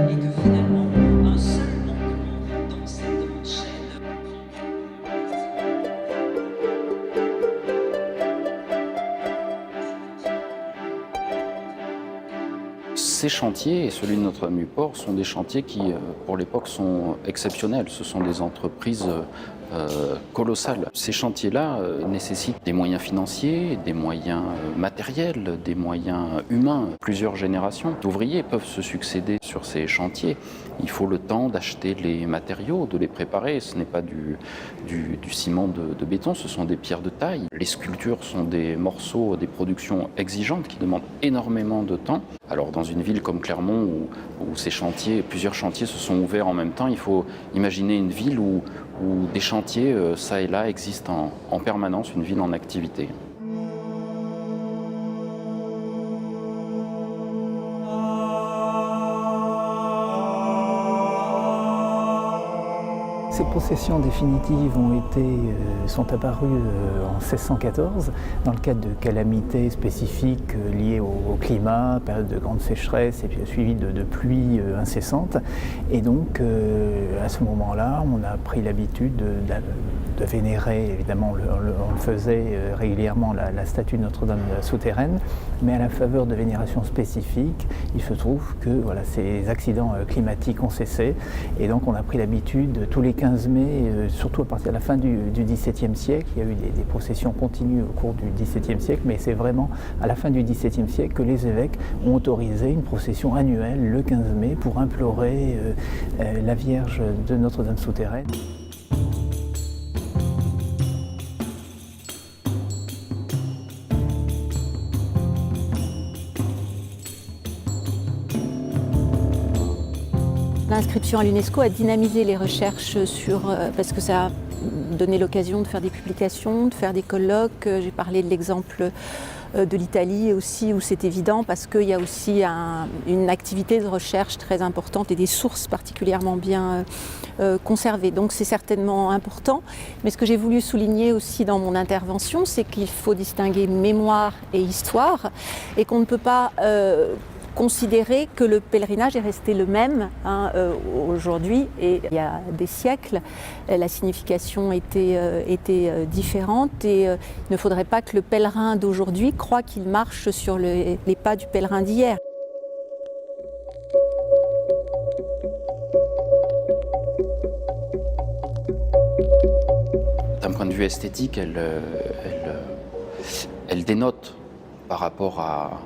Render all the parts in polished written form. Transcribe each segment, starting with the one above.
et que finalement un seul manquement dans cette grande chaîne. Ces chantiers, et celui de Notre-Dame-du-Port, sont des chantiers qui, pour l'époque, sont exceptionnels. Ce sont des entreprises colossales. Ces chantiers-là nécessitent des moyens financiers, des moyens matériels, des moyens humains. Plusieurs générations d'ouvriers peuvent se succéder sur ces chantiers. Il faut le temps d'acheter les matériaux, de les préparer. Ce n'est pas du ciment de béton, ce sont des pierres de taille. Les sculptures sont des morceaux, des productions exigeantes qui demandent énormément de temps. Alors dans une ville comme Clermont, où ces chantiers, plusieurs chantiers se sont ouverts en même temps, il faut imaginer une ville où des chantiers, ça et là, existent en permanence, une ville en activité. Ces possessions définitives sont apparues en 1614 dans le cadre de calamités spécifiques liées au climat, période de grande sécheresse et puis suivie de pluies incessantes. Et donc à ce moment-là, on a pris l'habitude de vénérer, évidemment on le faisait régulièrement, la statue de Notre-Dame souterraine, mais à la faveur de vénérations spécifiques, il se trouve que voilà, ces accidents climatiques ont cessé et donc on a pris l'habitude tous les 15 mai, surtout à partir de la fin du XVIIe siècle, il y a eu des processions continues au cours du XVIIe siècle, mais c'est vraiment à la fin du XVIIe siècle que les évêques ont autorisé une procession annuelle le 15 mai pour implorer la Vierge de Notre-Dame souterraine. L'inscription à l'UNESCO a dynamisé les recherches parce que ça a donné l'occasion de faire des publications, de faire des colloques. J'ai parlé de l'exemple de l'Italie aussi, où c'est évident parce qu'il y a aussi une activité de recherche très importante et des sources particulièrement bien conservées. Donc c'est certainement important. Mais ce que j'ai voulu souligner aussi dans mon intervention, c'est qu'il faut distinguer mémoire et histoire et qu'on ne peut pas considérer que le pèlerinage est resté le même aujourd'hui et il y a des siècles, la signification était différente et il ne faudrait pas que le pèlerin d'aujourd'hui croie qu'il marche sur les pas du pèlerin d'hier. D'un point de vue esthétique, elle dénote par rapport à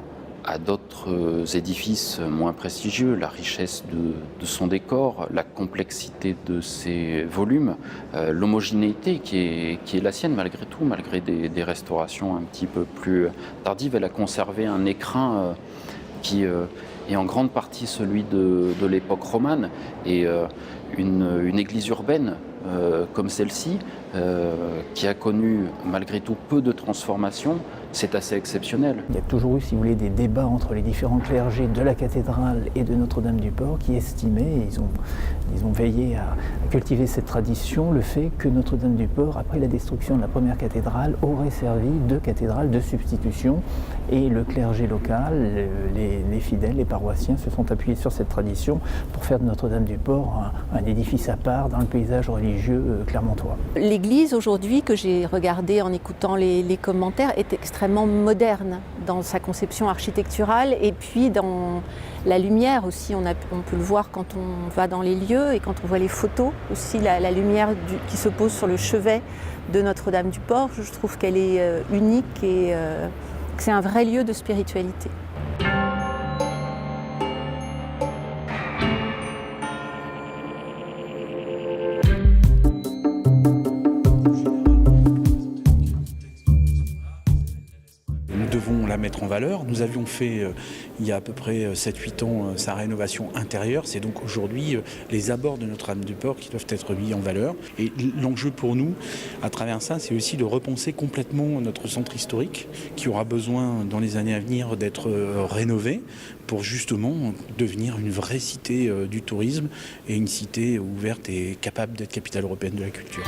d'autres édifices moins prestigieux, la richesse de son décor, la complexité de ses volumes, l'homogénéité qui est la sienne malgré tout, malgré des restaurations un petit peu plus tardives. Elle a conservé un écrin qui est en grande partie celui de l'époque romane et une église urbaine comme celle-ci, qui a connu malgré tout peu de transformations, c'est assez exceptionnel. Il y a toujours eu, si vous voulez, des débats entre les différents clergés de la cathédrale et de Notre-Dame-du-Port qui estimaient, ils ont veillé à cultiver cette tradition, le fait que Notre-Dame-du-Port, après la destruction de la première cathédrale, aurait servi de cathédrale de substitution et le clergé local, les fidèles, les paroissiens se sont appuyés sur cette tradition pour faire de Notre-Dame-du-Port un édifice à part dans le paysage religieux clermontois. L'église aujourd'hui, que j'ai regardée en écoutant les commentaires, est extrêmement moderne dans sa conception architecturale et puis dans la lumière aussi. On peut le voir quand on va dans les lieux et quand on voit les photos aussi, la lumière qui se pose sur le chevet de Notre-Dame-du-Port. Je trouve qu'elle est unique et que c'est un vrai lieu de spiritualité. Nous devons la mettre en valeur. Nous avions fait, il y a à peu près 7-8 ans, sa rénovation intérieure. C'est donc aujourd'hui les abords de Notre-Dame-du-Port qui doivent être mis en valeur. Et l'enjeu pour nous, à travers ça, c'est aussi de repenser complètement notre centre historique qui aura besoin, dans les années à venir, d'être rénové pour justement devenir une vraie cité du tourisme et une cité ouverte et capable d'être capitale européenne de la culture.